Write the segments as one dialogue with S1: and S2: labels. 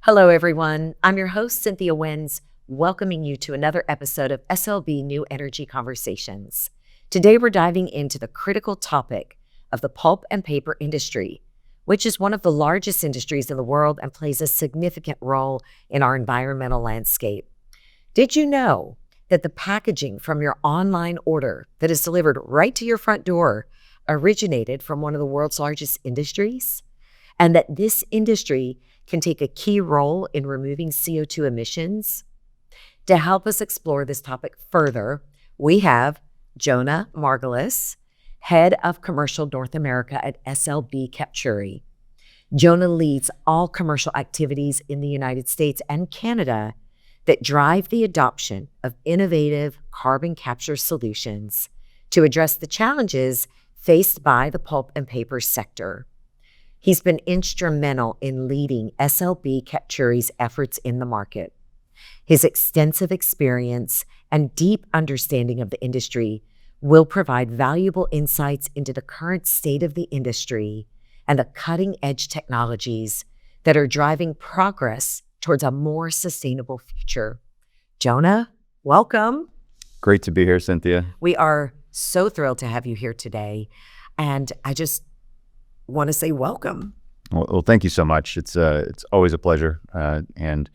S1: Hello, everyone. I'm your host, Cynthia Wins, welcoming you to another episode of SLB New Energy Conversations. Today, we're diving into the critical topic of the pulp and paper industry, which is one of the largest industries in the world and plays a significant role in our environmental landscape. Did you know that the packaging from your online order that is delivered right to your front door originated from one of the world's largest industries? And that this industry can take a key role in removing CO2 emissions? To help us explore this topic further, we have Jonah Margulis, Head of Commercial North America at SLB Capturi. Jonah leads all commercial activities in the United States and Canada that drive the adoption of innovative carbon capture solutions to address the challenges faced by the pulp and paper sector. He's been instrumental in leading SLB Capturi's efforts in the market. His extensive experience and deep understanding of the industry will provide valuable insights into the current state of the industry and the cutting-edge technologies that are driving progress towards a more sustainable future. Jonah, welcome.
S2: Great to be here, Cynthia.
S1: We are so thrilled to have you here today, and I just want to say welcome.
S2: Well, thank you so much. It's always a pleasure, and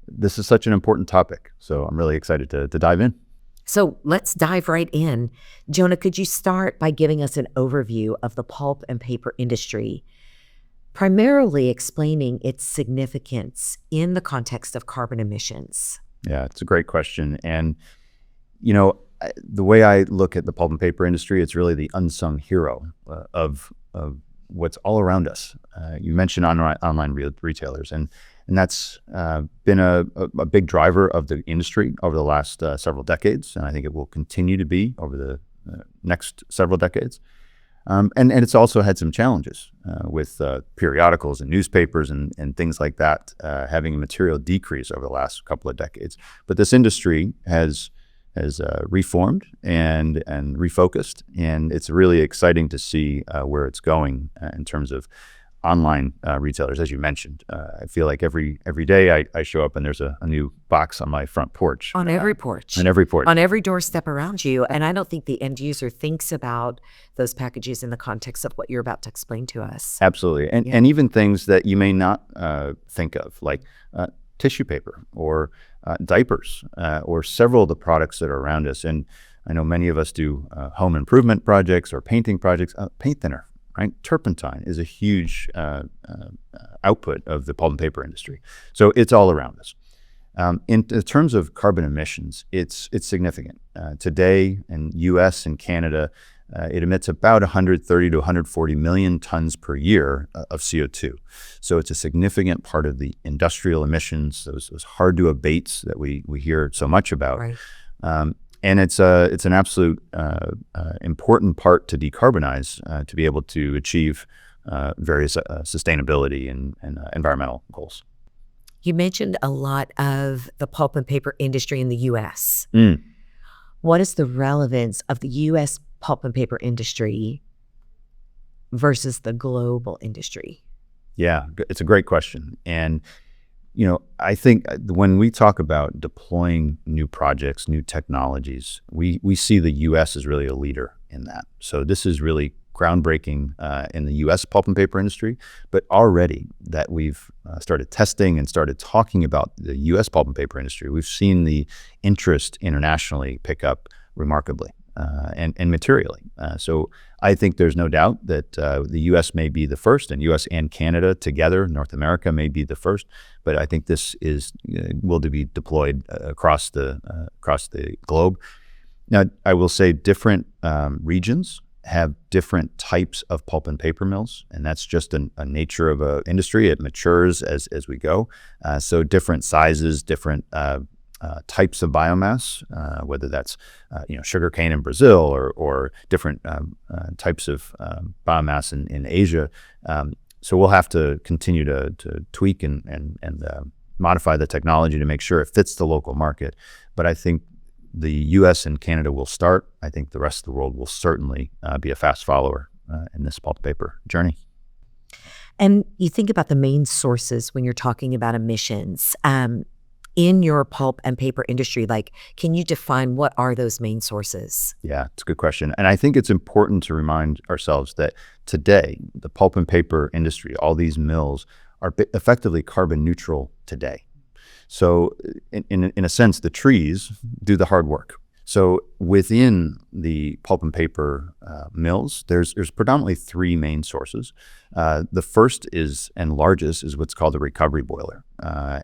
S2: this is such an important topic, so I'm really excited to dive in.
S1: So let's dive right in. Jonah, could you start by giving us an overview of the pulp and paper industry, primarily explaining its significance in the context of carbon emissions?
S2: Yeah, it's a great question. And, the way I look at the pulp and paper industry, it's really the unsung hero of what's all around us. You mentioned online retailers, and that's been a big driver of the industry over the last several decades, and I think it will continue to be over the next several decades. And it's also had some challenges with periodicals and newspapers and things like that having a material decrease over the last couple of decades. But this industry has reformed and refocused, and it's really exciting to see where it's going in terms of online retailers, as you mentioned. I feel like every day I show up and there's a new box on my front porch.
S1: On every porch.
S2: On every porch.
S1: On every doorstep around you. And I don't think the end user thinks about those packages in the context of what you're about to explain to us.
S2: Absolutely. And even things that you may not think of, like tissue paper or diapers or several of the products that are around us. And I know many of us do home improvement projects or painting projects. Paint thinner, right? Turpentine is a huge output of the pulp and paper industry. So it's all around us. In terms of carbon emissions, it's significant. Today in US and Canada, it emits about 130 to 140 million tons per year of CO2. So it's a significant part of the industrial emissions, those hard to abates that we hear so much about. Right. And it's an absolute important part to decarbonize to be able to achieve various sustainability and environmental goals.
S1: You mentioned a lot of the pulp and paper industry in the U.S. What is the relevance of the U.S. pulp and paper industry versus the global industry?
S2: Yeah, it's a great question. And, I think when we talk about deploying new projects, new technologies, we see the U.S. as really a leader in that. So this is really groundbreaking in the U.S. pulp and paper industry, but already that we've started testing and started talking about the U.S. pulp and paper industry, we've seen the interest internationally pick up remarkably and materially. So I think there's no doubt that the U.S. may be the first, and U.S. and Canada together, North America may be the first, but I think this will be deployed across the globe. Now, I will say different regions have different types of pulp and paper mills, and that's just a nature of an industry. It matures as we go. So different sizes, different types of biomass, whether that's sugarcane in Brazil or different types of biomass in Asia. So we'll have to continue to tweak and modify the technology to make sure it fits the local market. But I think the U.S. and Canada will start. I think the rest of the world will certainly be a fast follower in this pulp paper journey.
S1: And you think about the main sources when you're talking about emissions. In your pulp and paper industry, like, can you define what are those main sources?
S2: Yeah, it's a good question. And I think it's important to remind ourselves that today, the pulp and paper industry, all these mills are effectively carbon neutral today. So in a sense, the trees do the hard work. So within the pulp and paper mills, there's predominantly three main sources. The first is, and largest, is what's called a recovery boiler.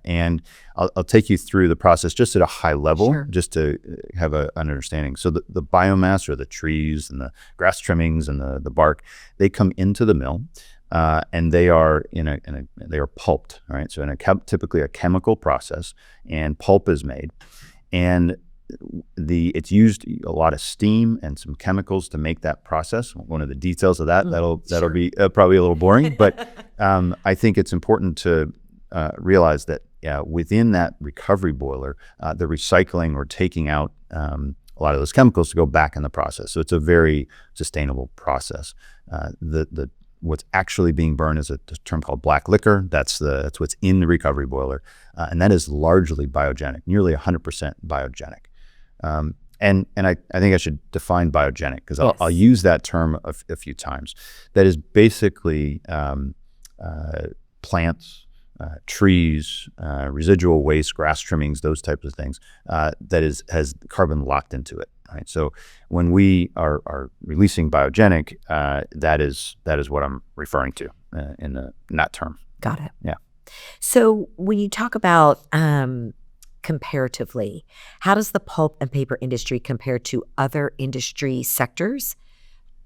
S2: And I'll take you through the process just at a high level,
S1: Sure.
S2: just to have an understanding. So the biomass, or the trees and the grass trimmings and the bark, they come into the mill. And they are they are pulped, right? So typically a chemical process, and pulp is made, and it's used a lot of steam and some chemicals to make that process. One of the details of that'll
S1: Sure.
S2: be probably a little boring, but I think it's important to realize that within that recovery boiler, the recycling or taking out a lot of those chemicals to go back in the process. So it's a very sustainable process. What's actually being burned is a term called black liquor. That's what's in the recovery boiler, and that is largely biogenic, nearly 100% biogenic. And I think I should define biogenic, because
S1: Yes.
S2: I'll use that term a few times. That is basically plants, trees, residual waste, grass trimmings, those types of things, has carbon locked into it. Right. So when we are releasing biogenic, that is what I'm referring to in that term.
S1: Got it.
S2: Yeah.
S1: So when you talk about comparatively, how does the pulp and paper industry compare to other industry sectors?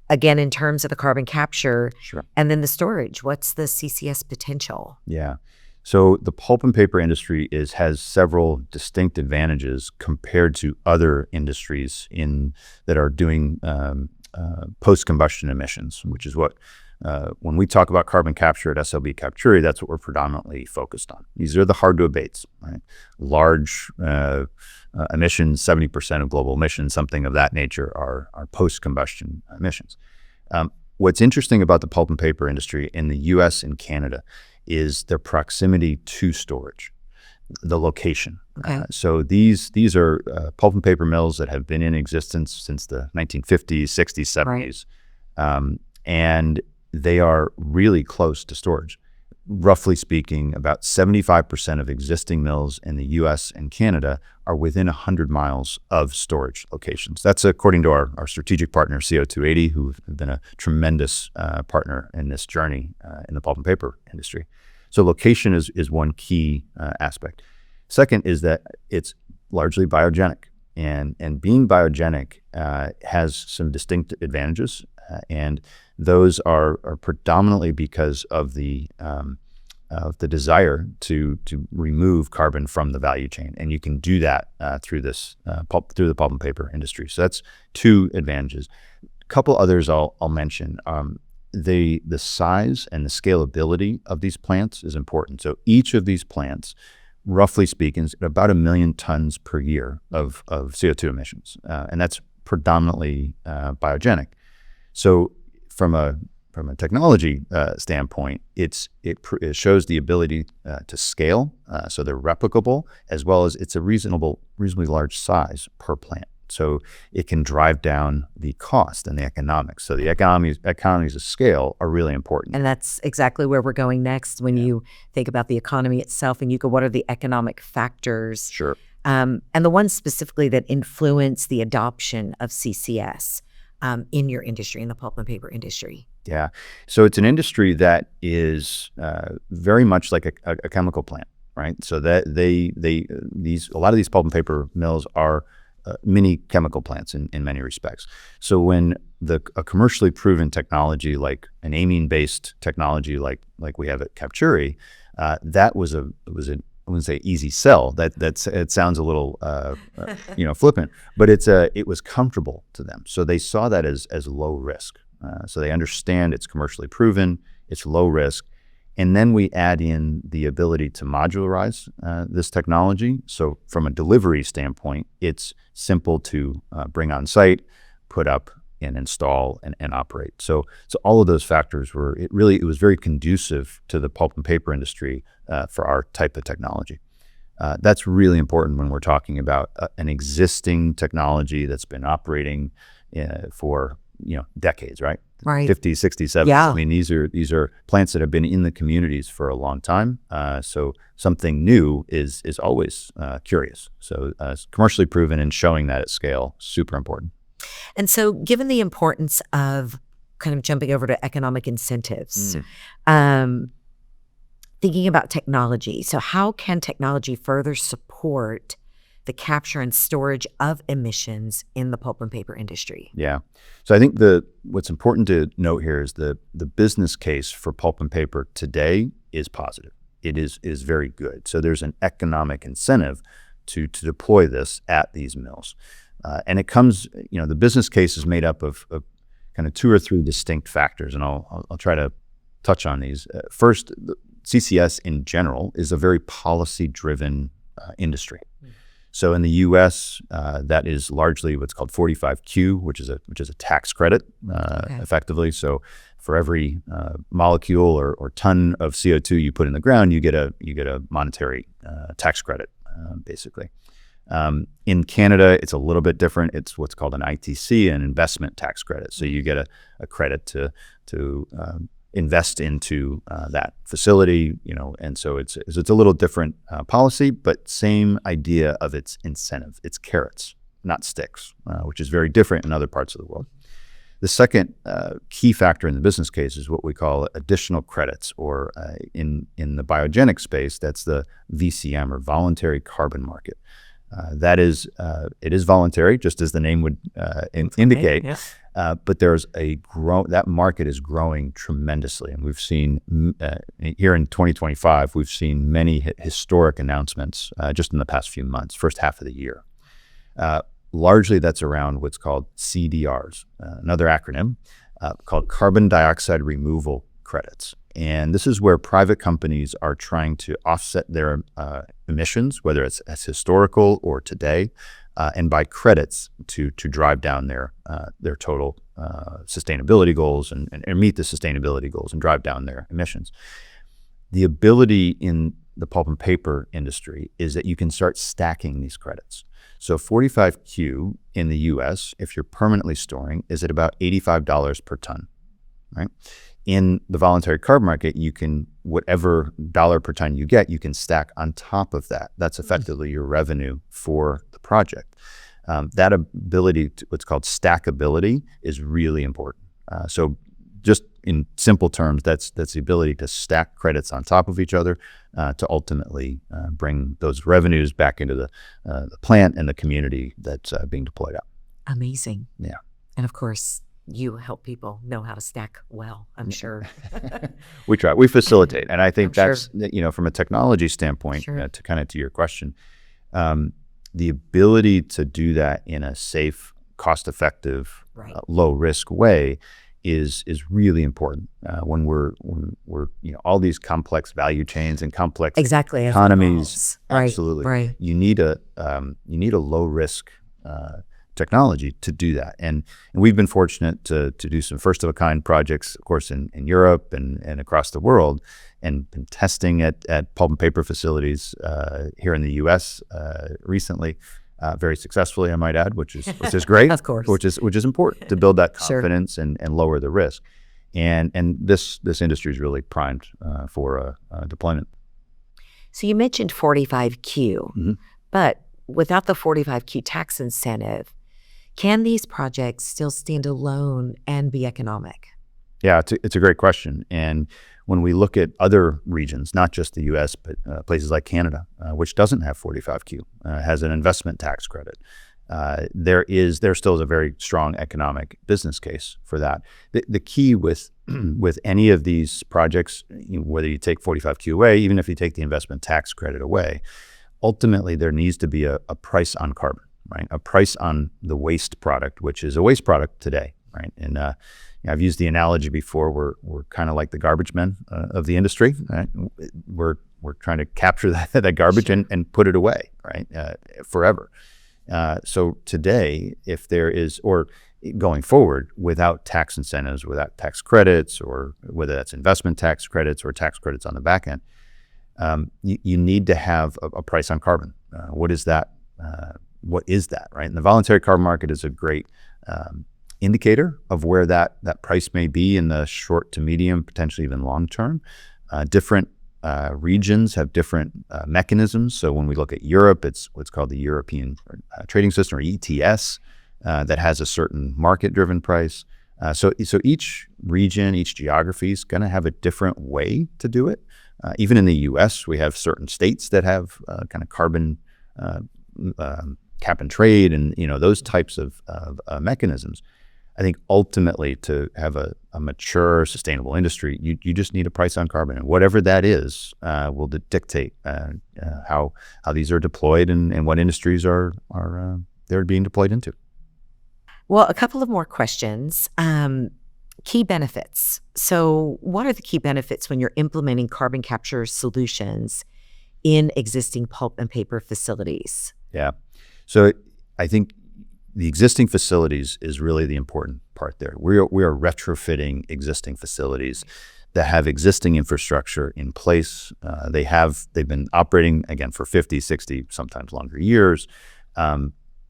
S1: Again, in terms of the carbon capture,
S2: Sure.
S1: and then the storage, what's the CCS potential?
S2: Yeah. So the pulp and paper industry has several distinct advantages compared to other industries that are doing post-combustion emissions, which is what, when we talk about carbon capture at SLB Capturi, that's what we're predominantly focused on. These are the hard-to-abates, right? Large emissions, 70% of global emissions, something of that nature, are post-combustion emissions. What's interesting about the pulp and paper industry in the U.S. and Canada is their proximity to storage, the location.
S1: Okay.
S2: So these are pulp and paper mills that have been in existence since the 1950s, 60s, 70s.
S1: Right.
S2: And they are really close to storage. Roughly speaking, about 75% of existing mills in the U.S. and Canada are within 100 miles of storage locations. That's according to our strategic partner, CO280, who have been a tremendous partner in this journey in the pulp and paper industry. So location is one key aspect. Second is that it's largely biogenic. And being biogenic has some distinct advantages, and those are predominantly because of the desire to remove carbon from the value chain, and you can do that through the pulp and paper industry. So that's two advantages. A couple others I'll mention. The size and the scalability of these plants is important. So each of these plants, roughly speaking, is about 1 million tons per year of CO2 emissions, and that's predominantly biogenic. So from a technology standpoint, it shows the ability to scale, so they're replicable, as well as it's a reasonably large size per plant. So it can drive down the cost and the economics. So the economies of scale are really important.
S1: And that's exactly where we're going next when you think about the economy itself, and you go, what are the economic factors?
S2: Sure.
S1: And the ones specifically that influence the adoption of CCS in your industry, in the pulp and paper industry.
S2: Yeah. So it's an industry that is very much like a chemical plant, right? So that a lot of these pulp and paper mills are mini chemical plants in many respects. So when a commercially proven technology, like an amine-based technology like we have at Capturi, that was I wouldn't say easy sell. It sounds a little flippant, but it was comfortable to them. So they saw that as low risk. So they understand it's commercially proven, it's low risk. And then we add in the ability to modularize this technology. So from a delivery standpoint, it's simple to bring on site, put up and install and operate. So all of those factors it was very conducive to the pulp and paper industry for our type of technology. That's really important when we're talking about an existing technology that's been operating for decades, right?
S1: Right.
S2: 50s, 60s, 70s.
S1: Yeah.
S2: I mean, these are plants that have been in the communities for a long time. So something new is always curious. So commercially proven and showing that at scale, super important.
S1: And so given the importance of kind of jumping over to economic incentives, thinking about technology, so how can technology further support the capture and storage of emissions in the pulp and paper industry?
S2: Yeah. So I think what's important to note here is the business case for pulp and paper today is positive. It is very good. So there's an economic incentive to deploy this at these mills. And it comes, the business case is made up of kind of 2 or 3 distinct factors, and I'll try to touch on these. First, the CCS in general is a very policy-driven industry. So in the U.S., that is largely what's called 45Q, which is a tax credit, effectively. So for every molecule or ton of CO2 you put in the ground, you get a monetary tax credit, basically. In Canada, it's a little bit different. It's what's called an ITC, an investment tax credit. So you get a credit to invest into that facility, and so it's a little different policy, but same idea of its incentive. It's carrots, not sticks, which is very different in other parts of the world. The second key factor in the business case is what we call additional credits, or in the biogenic space, that's the VCM, or voluntary carbon market. It is voluntary, just as the name would indicate.
S1: Yeah.
S2: But there's that market is growing tremendously, and we've seen here in 2025, we've seen many historic announcements just in the past few months, first half of the year. Largely, that's around what's called CDRs, another acronym called carbon dioxide removal credits. And this is where private companies are trying to offset their emissions, whether it's as historical or today, and buy credits to drive down their total sustainability goals and meet the sustainability goals and drive down their emissions. The ability in the pulp and paper industry is that you can start stacking these credits. So 45Q in the US, if you're permanently storing, is at about $85 per ton, right? In the voluntary carbon market, you can, whatever dollar per ton you get, you can stack on top of that. That's effectively your revenue for the project. That ability, what's called stackability, is really important. So just in simple terms, that's the ability to stack credits on top of each other to ultimately bring those revenues back into the plant and the community that's being deployed out.
S1: Amazing.
S2: Yeah.
S1: And of course, you help people know how to stack well, I'm sure.
S2: We try. We facilitate. And I think
S1: I'm
S2: that's, from a technology standpoint,
S1: Sure.
S2: to your question, the ability to do that in a safe, cost-effective,
S1: Right.
S2: low-risk way is really important when we're all these complex value chains and complex
S1: Exactly. as
S2: economies.
S1: it evolves. Right.
S2: Absolutely.
S1: Right.
S2: You need a low-risk technology to do that. And we've been fortunate to do some first-of-a-kind projects, of course, in Europe and across the world, and been testing at pulp and paper facilities here in the U.S. Recently, very successfully, I might add, which is great.
S1: Of course.
S2: Which is important to build that
S1: Sure.
S2: confidence and lower the risk. And this industry is really primed for deployment.
S1: So you mentioned 45Q, but without the 45Q tax incentive, can these projects still stand alone and be economic?
S2: Yeah, it's a great question. And when we look at other regions, not just the U.S., but places like Canada, which doesn't have 45Q, has an investment tax credit, there still is a very strong economic business case for that. The key with any of these projects, whether you take 45Q away, even if you take the investment tax credit away, ultimately there needs to be a price on carbon, right? A price on the waste product, which is a waste product today, right? And I've used the analogy before. We're kind of like the garbage men of the industry. Right? We're trying to capture that garbage
S1: Sure.
S2: and put it away, right, forever. So today, if there is, or going forward, without tax incentives, without tax credits, or whether that's investment tax credits or tax credits on the back end, you need to have a price on carbon. What is that? What is that, right? And the voluntary carbon market is a great indicator of where that price may be in the short to medium, potentially even long term. Different regions have different mechanisms. So when we look at Europe, it's what's called the European Trading System, or ETS, that has a certain market-driven price. So each region, each geography is going to have a different way to do it. Even in the U.S., we have certain states that have kind of carbon cap and trade, and those types of mechanisms. I think ultimately, to have a mature, sustainable industry, you just need a price on carbon, and whatever that is will dictate how these are deployed and what industries are they're being deployed into.
S1: Well, a couple of more questions. Key benefits. So what are the key benefits when you're implementing carbon capture solutions in existing pulp and paper facilities?
S2: Yeah. So I think the existing facilities is really the important part there. We are retrofitting existing facilities that have existing infrastructure in place. They've been operating, again, for 50, 60, sometimes longer years.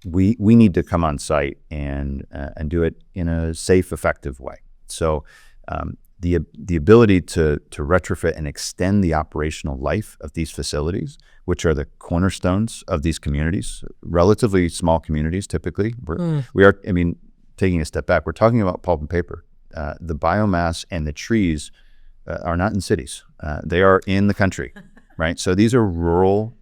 S2: We need to come on site and do it in a safe, effective way. So the ability to retrofit and extend the operational life of these facilities, which are the cornerstones of these communities, relatively small communities typically. We are, taking a step back, we're talking about pulp and paper. The biomass and the trees are not in cities. They are in the country, right? So these are rural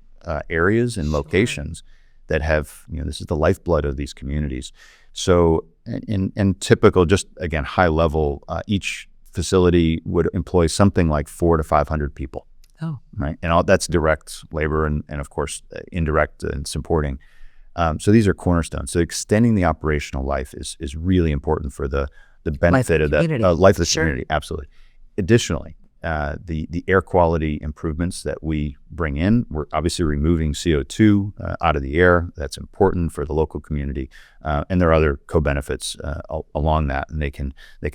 S2: areas and locations that have, this is the lifeblood of these communities. So, and typical, just again, high level, each facility would employ something like 400 to 500 people.
S1: Oh,
S2: right. And all that's direct labor and of course, indirect and supporting. So these are cornerstones. So extending the operational life is really important for the benefit of that life of the community. Absolutely. Additionally, the air quality improvements that we bring in, we're obviously removing CO2 out of the air. That's important for the local community, and there are other co-benefits along that, and they can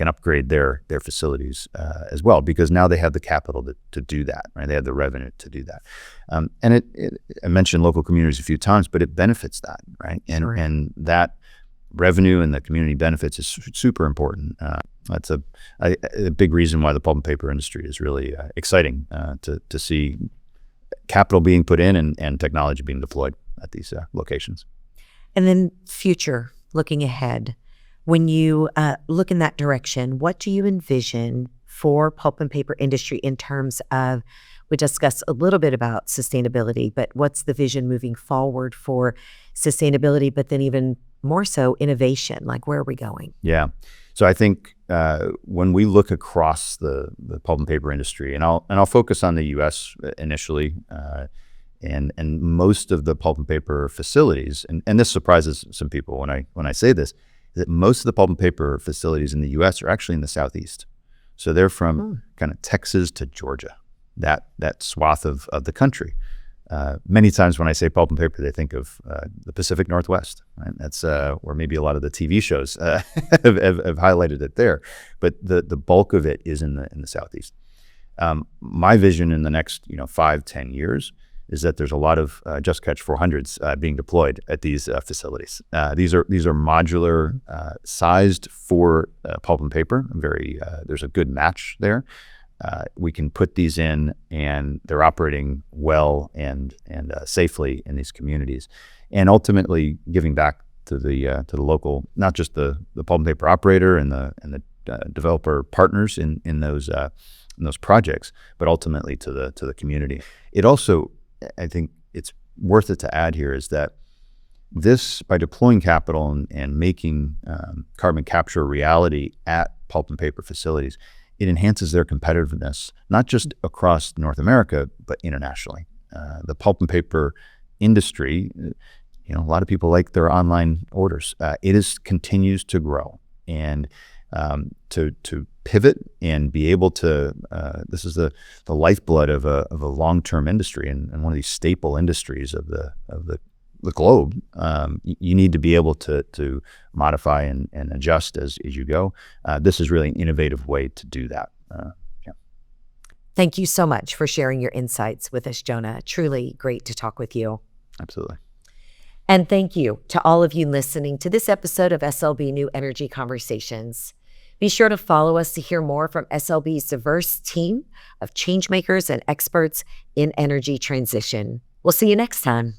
S2: upgrade their facilities as well, because now they have the capital to do that, right? They have the revenue to do that, and I mentioned local communities a few times, but it benefits that, right? And that revenue and the community benefits is super important. That's a big reason why the pulp and paper industry is really exciting to see capital being put in and technology being deployed at these locations.
S1: And then future, looking ahead, when you look in that direction, what do you envision for pulp and paper industry in terms of, we discussed a little bit about sustainability, but what's the vision moving forward for sustainability, but then even more so innovation? Like, where are we going?
S2: Yeah. So I think when we look across the pulp and paper industry, and I'll focus on the U.S. initially, and most of the pulp and paper facilities, and this surprises some people when I say this, that most of the pulp and paper facilities in the U.S. are actually in the Southeast. So they're from kind of Texas to Georgia, that swath of the country. Many times when I say pulp and paper, they think of the Pacific Northwest. Right? That's where maybe a lot of the TV shows have highlighted it there. But the bulk of it is in the Southeast. My vision in the next 5-10 years is that there's a lot of Just Catch 400s being deployed at these facilities. These are modular, sized for pulp and paper. There's a good match there. We can put these in, and they're operating well and safely in these communities, and ultimately giving back to the local, not just the pulp and paper operator and the developer partners in those projects, but ultimately to the community. It also, I think it's worth it to add here, is that this, by deploying capital and making carbon capture a reality at pulp and paper facilities, it enhances their competitiveness, not just across North America, but internationally. The pulp and paper industry, a lot of people like their online orders. It continues to grow, and to pivot and be able to, this is the lifeblood of a long-term industry, and one of these staple industries of the the globe, you need to be able to modify and adjust as you go. This is really an innovative way to do that.
S1: Thank you so much for sharing your insights with us, Jonah. Truly great to talk with you.
S2: Absolutely.
S1: And thank you to all of you listening to this episode of SLB New Energy Conversations. Be sure to follow us to hear more from SLB's diverse team of changemakers and experts in energy transition. We'll see you next time.